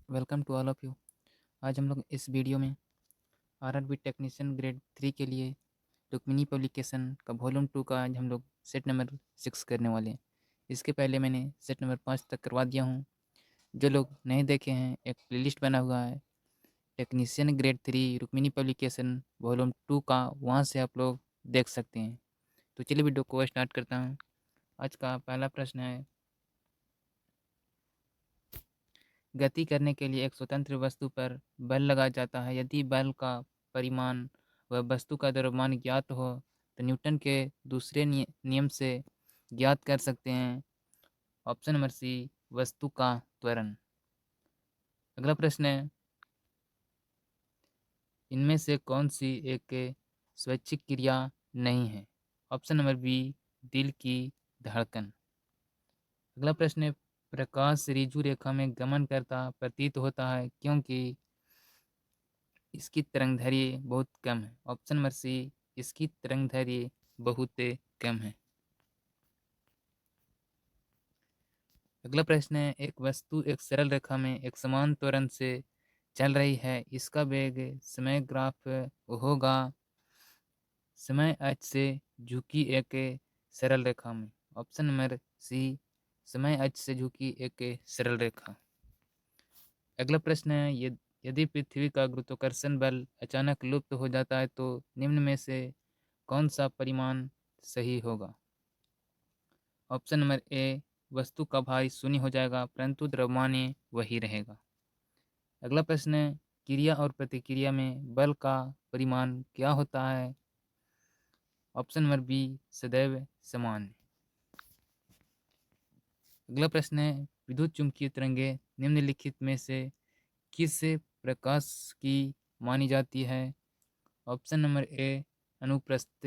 Welcome to all of you. आज हम लोग इस वीडियो में आरआरबी टेक्नीशियन ग्रेड 3 के लिए रुक्मिनी पब्लिकेशन का वॉल्यूम 2 का आज हम लोग सेट नंबर 6 करने वाले हैं। इसके पहले मैंने सेट नंबर 5 तक करवा दिया हूँ। जो लोग नहीं देखे हैं, एक प्लेलिस्ट बना हुआ है technician grade 3 Rukmini publication volume 2 का, वहाँ से आप लोग देख सकते हैं। तो चलिए वीडियो को स्टार्ट करता हूँ। आज का पहला प्रश्न है, गति करने के लिए एक स्वतंत्र वस्तु पर बल लगाया जाता है। यदि बल का परिमाण व वस्तु का द्रव्यमान ज्ञात हो तो न्यूटन के दूसरे नियम से ज्ञात कर सकते हैं। ऑप्शन नंबर सी, वस्तु का त्वरण। अगला प्रश्न है, इनमें से कौन सी एक स्वैच्छिक क्रिया नहीं है? ऑप्शन नंबर बी, दिल की धड़कन। अगला प्रश्न है, प्रकाश ऋजु रेखा में गमन करता प्रतीत होता है क्योंकि इसकी तरंगदैर्घ्य बहुत कम है। ऑप्शन नंबर सी, इसकी तरंगदैर्घ्य बहुत कम है। अगला प्रश्न है, एक वस्तु एक सरल रेखा में एक समान त्वरण से चल रही है, इसका वेग समय ग्राफ होगा समय अक्ष से झुकी एक सरल रेखा में। ऑप्शन नंबर सी, समय अक्ष से झुकी एक सरल रेखा। अगला प्रश्न है, यदि पृथ्वी का गुरुत्वाकर्षण बल अचानक लुप्त हो जाता है तो निम्न में से कौन सा परिमाण सही होगा? ऑप्शन नंबर ए, वस्तु का भार शून्य हो जाएगा परंतु द्रव्यमान वही रहेगा। अगला प्रश्न है, क्रिया और प्रतिक्रिया में बल का परिमाण क्या होता है? ऑप्शन नंबर बी, सदैव समान। अगला प्रश्न है, विद्युत चुंबकीय तरंगे निम्नलिखित में से किस प्रकाश की मानी जाती है? ऑप्शन नंबर ए, अनुप्रस्थ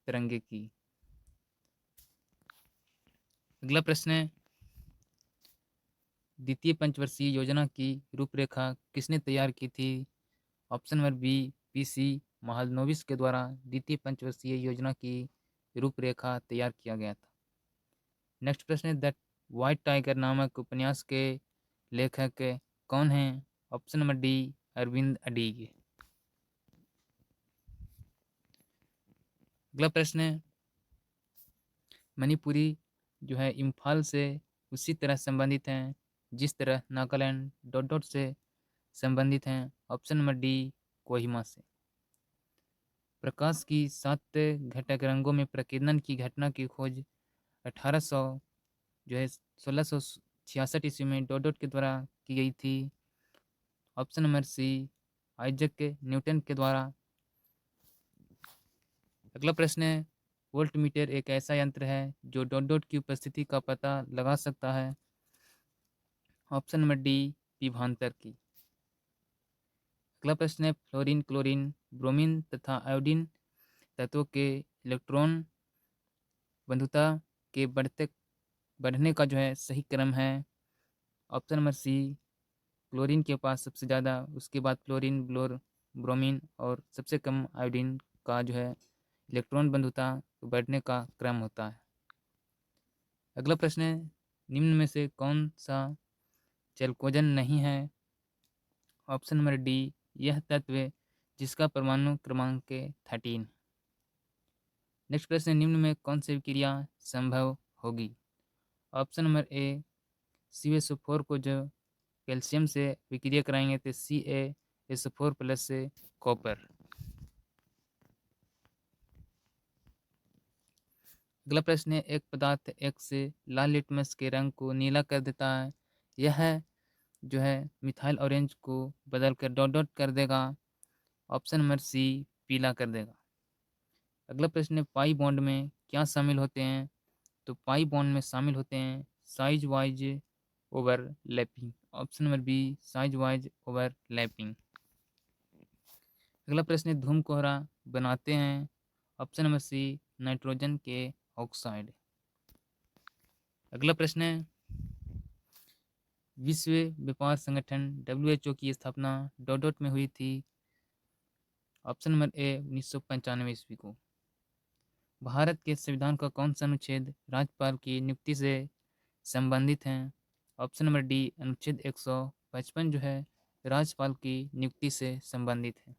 तरंगे की। अगला प्रश्न है, द्वितीय पंचवर्षीय योजना की रूपरेखा किसने तैयार की थी? Option number B, PC Mahalanobis के द्वारा द्वितीय पंचवर्षीय योजना की रूपरेखा तैयार किया गया था। नेक्स्ट प्रश्न है, द व्हाइट टाइगर नामक उपन्यास के लेखक कौन हैं? Option number D, Arvind Adiga. अगला प्रश्न है, मणिपुरी जो है इम्फाल से उसी तरह संबंधित हैं जिस तरह नागालैंड डॉट डॉट से संबंधित हैं। ऑप्शन नंबर डी, कोहिमा से। प्रकाश की 7 घटक रंगों में प्रकीर्णन की घटना की खोज 1800 जो है 1666 ईस्वी में डॉट डॉट के द्वारा की गई थी। Option number C, Isaac Newton के द्वारा। अगला प्रश्न है, वोल्टमीटर एक ऐसा यंत्र है जो डॉट डॉट की उपस्थिति का पता लगा सकता है। ऑप्शन नंबर डी, विभवांतर की। अगला प्रश्न है, फ्लोरीन, क्लोरीन, ब्रोमीन तथा आयोडीन तत्वों के इलेक्ट्रॉन बंधुता के बढ़ने का जो है सही क्रम है। ऑप्शन नंबर सी, क्लोरीन के पास सबसे ज़्यादा, उसके बाद फ्लोरीन, ब्रोमीन और सबसे कम आयोडीन का जो है इलेक्ट्रॉन बंधुता बढ़ने का क्रम होता है। अगला प्रश्न है, निम्न में से कौन सा चेल्कोजन नहीं है? ऑप्शन नंबर डी, यह तत्व जिसका परमाणु क्रमांक 13। नेक्स्ट प्रश्न है, निम्न में कौन सी विक्रिया संभव होगी? ऑप्शन नंबर ए, CuSO4 को जो कैल्शियम से विक्रिया कराएंगे तो CaSO4 प्लस से कॉपर। अगला प्रश्न है, एक पदार्थ X लाल लिटमस के रंग को नीला कर देता है, यह जो है मिथाइल ऑरेंज को बदल कर डॉट डॉट कर देगा। ऑप्शन नंबर सी, पीला कर देगा। अगला प्रश्न है, पाई बॉन्ड में क्या शामिल होते हैं? तो पाई बॉन्ड में शामिल होते हैं size wise overlapping. Option number B, size wise overlapping. अगला प्रश्न है, धूम कोहरा बनाते हैं। ऑप्शन नंबर सी, नाइट्रोजन के ऑक्साइड। अगला प्रश्न है, विश्व व्यापार संगठन WHO की स्थापना डॉट डॉट में हुई थी। ऑप्शन नंबर ए, 1995 ईस्वी को। भारत के संविधान का कौन सा अनुच्छेद राज्यपाल की नियुक्ति से संबंधित है? ऑप्शन नंबर डी, अनुच्छेद 100 55 जो है राज्यपाल की नियुक्ति से संबंधित है।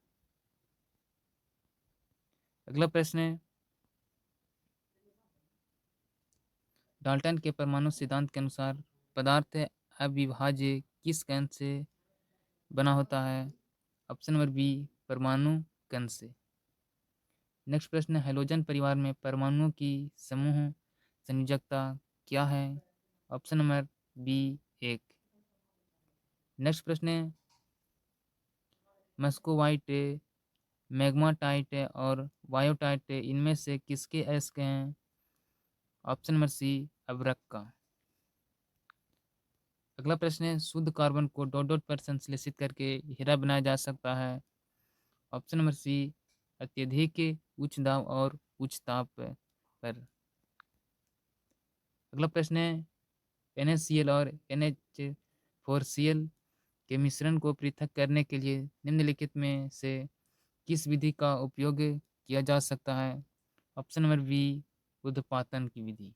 अगला प्रश्न है, डाल्टन के परमाणु सिद्धांत के अनुसार पदार्थ अविभाज्य किस कण से बना होता है? ऑप्शन नंबर बी, परमाणु कण से। नेक्स्ट प्रश्न है, हैलोजन परिवार में परमाणुओं की समूह संयोजकता क्या है? Option number B, 1। नेक्स्ट प्रश्न है, मस्कोवाइट, मैग्माटाइट और वायोटाइट इनमें से किसके अयस्क हैं? ऑप्शन नंबर सी, अभ्रक का। अगला प्रश्न है, शुद्ध कार्बन को डॉट डॉट पर संश्लेषित करके हीरा बनाया जा सकता है? ऑप्शन नंबर सी, अत्यधिक उच्च दाब और उच्च ताप पर। अगला प्रश्न है, NaCl और NH4Cl के मिश्रण को पृथक करने के लिए निम्नलिखित में से किस विधि का उपयोग किया जा सकता है? ऑप्शन नंबर बी, उद्पातन की विधि।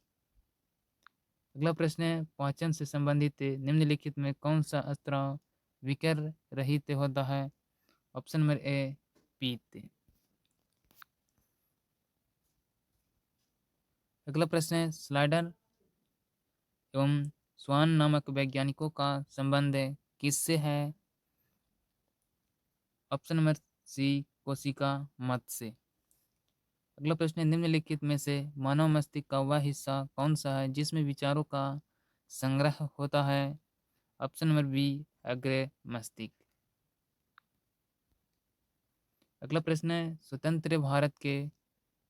अगला प्रश्न है, पाचन से संबंधित निम्नलिखित में कौन सा स्त्राव विकर रहित होता है? ऑप्शन नंबर ए, पीत। अगला प्रश्न है, स्लाइडर एवं स्वान नामक वैज्ञानिकों का संबंध किससे है? ऑप्शन नंबर सी, कोशिका मत से। अगला प्रश्न है, निम्नलिखित में से मानव मस्तिष्क का वह हिस्सा कौन सा है जिसमें विचारों का संग्रह होता है? ऑप्शन नंबर बी, अग्र मस्तिष्क। अगला प्रश्न है, स्वतंत्र भारत के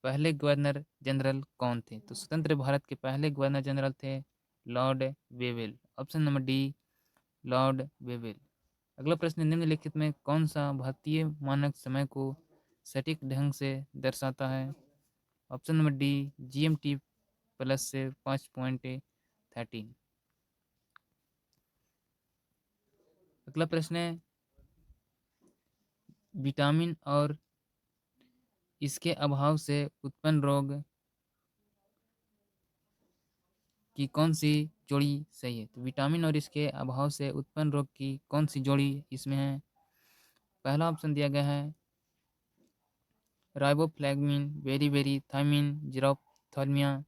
पहले गवर्नर जनरल कौन थे? तो स्वतंत्र भारत के पहले गवर्नर जनरल थे Lord Wavell. Option number D, Lord Wavell. अगला प्रश्न, निम्नलिखित में कौन सा भारतीय मानक समय को सटीक ढंग से दर्शाता है? Option number D, GMT plus से 5.13। अगला प्रश्न है, विटामिन और इसके अभाव से उत्पन्न रोग की कौन सी जोड़ी सही है? तो विटामिन और इसके अभाव से उत्पन्न रोग की कौन सी जोड़ी इसमें है? पहला ऑप्शन दिया गया है riboflavin, thiamine, xerophthalmia,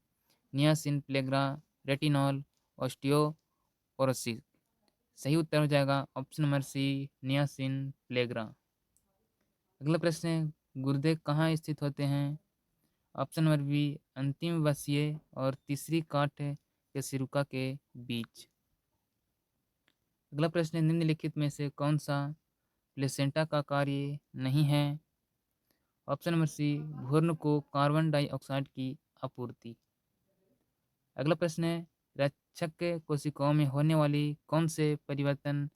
niacin, pellagra, retinol, osteoporosis. सही उत्तर हो जाएगा option number C, niacin, pellagra. अगला प्रश्न है, गुर्दे कहाँ स्थित होते हैं? ऑप्शन नंबर बी, अंतिम वसीय और तीसरी काट के सिरुका के बीच। अगला प्रश्न है, निम्नलिखित में से कौन सा प्लेसेंटा का कार्य नहीं है? ऑप्शन नंबर सी, भ्रूण को कार्बन डाइऑक्साइड की आपूर्ति। अगला प्रश्न है, रक्षक कोशिकाओं में होने वाली कौन से परिवर्तन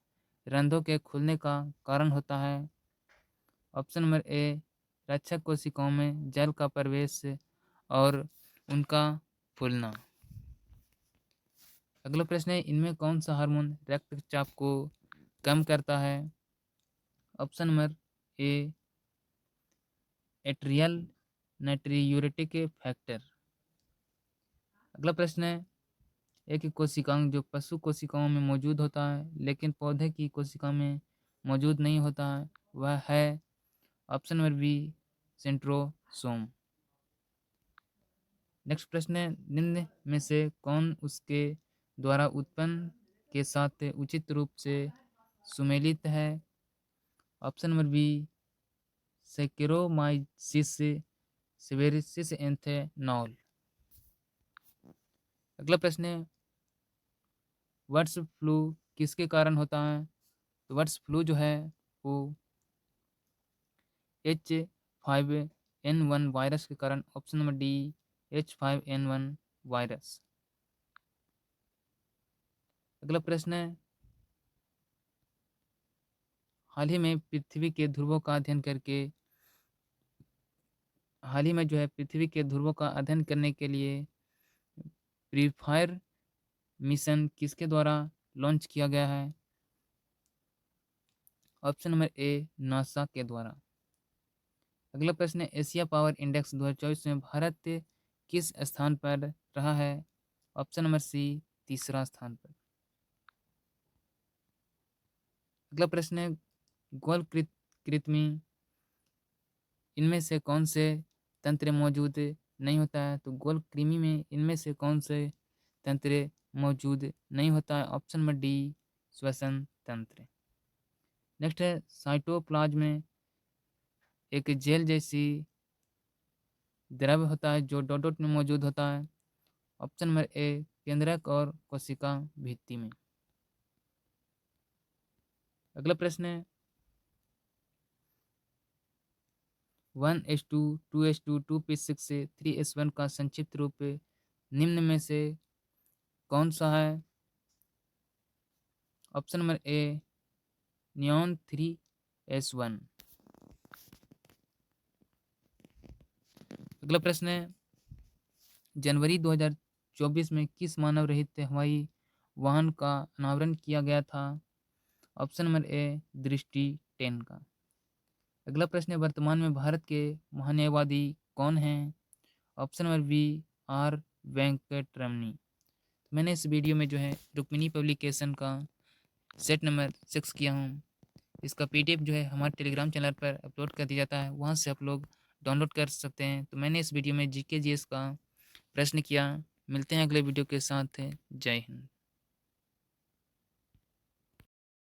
रंध्रों के खुलने का कारण होता है? ऑप्शन नंबर ए, रक्षक कोशिकाओं में जल का प्रवेश और उनका फूलना। अगला प्रश्न है, इनमें कौन सा हार्मोन रक्तचाप को कम करता है? Option number A, atrial natriuretic factor. अगला प्रश्न है, एक कोशिकांग जो पशु कोशिकाओं में मौजूद होता है लेकिन पौधे की कोशिका में मौजूद नहीं होता है, वह है? Option number B, centrosome. Next प्रश्न है, निम्न में से कौन उसके द्वारा उत्पन्न के साथ उचित रूप से सुमेलित है? Option number B, saccharomyces cerevisiae ethanol. अगला प्रश्न है, बर्ड्स फ्लू किसके कारण होता है? तो बर्ड्स फ्लू जो है वो H5N1 वायरस के कारण। Option number D, H5N1 virus. अगला प्रश्न है, हाल ही में पृथ्वी के ध्रुवों का अध्ययन करके हाल ही में जो है पृथ्वी के ध्रुवों का अध्ययन करने के लिए प्रीफायर मिशन किसके द्वारा लॉन्च किया गया है? ऑप्शन नंबर ए, नासा के द्वारा। अगला प्रश्न है, एशिया पावर इंडेक्स 2024 में भारत किस स्थान पर रहा है? ऑप्शन नंबर सी, तीसरा स्थान पर। अगला प्रश्न है, कृमि इनमें से कौन से तंत्र मौजूद नहीं होता है? तो गोल कृमि में इनमें से कौन से तंत्र मौजूद नहीं होता है? ऑप्शन नंबर डी, श्वसन तंत्र। नेक्स्ट है, साइटोप्लाज्म में एक जेल जैसी द्रव्य होता है जो डॉट डॉट में मौजूद होता है। ऑप्शन नंबर ए, केंद्रक और कोशिका भित्ति में। अगला प्रश्न है, 1:2, 2:2, 2:6 से 3:1 का संक्षिप्त रूप निम्न में से कौन सा है? ऑप्शन नंबर ए, नियॉन 3:1। अगला प्रश्न है, जनवरी 2024 में किस मानव रहित हवाई वाहन का अनावरण किया गया था? ऑप्शन नंबर ए, दृष्टि 10 का। अगला प्रश्न है, वर्तमान में भारत के महान्यायवादी कौन हैं? Option number B, R Venkataramani. मैंने इस वीडियो में जो है रुक्मिणी पब्लिकेशन का सेट नंबर 6 किया हूँ। इसका पीडीएफ जो है हमारे टेलीग्राम चैनल पर अपलोड कर दिया जाता है, वहाँ से आप लोग डाउनलोड कर सकते हैं। तो मैंने इस वीडियो में जीके जीएस का प्रश्न किया। मिलते हैं अगले वीडियो के साथ। जय हिंद।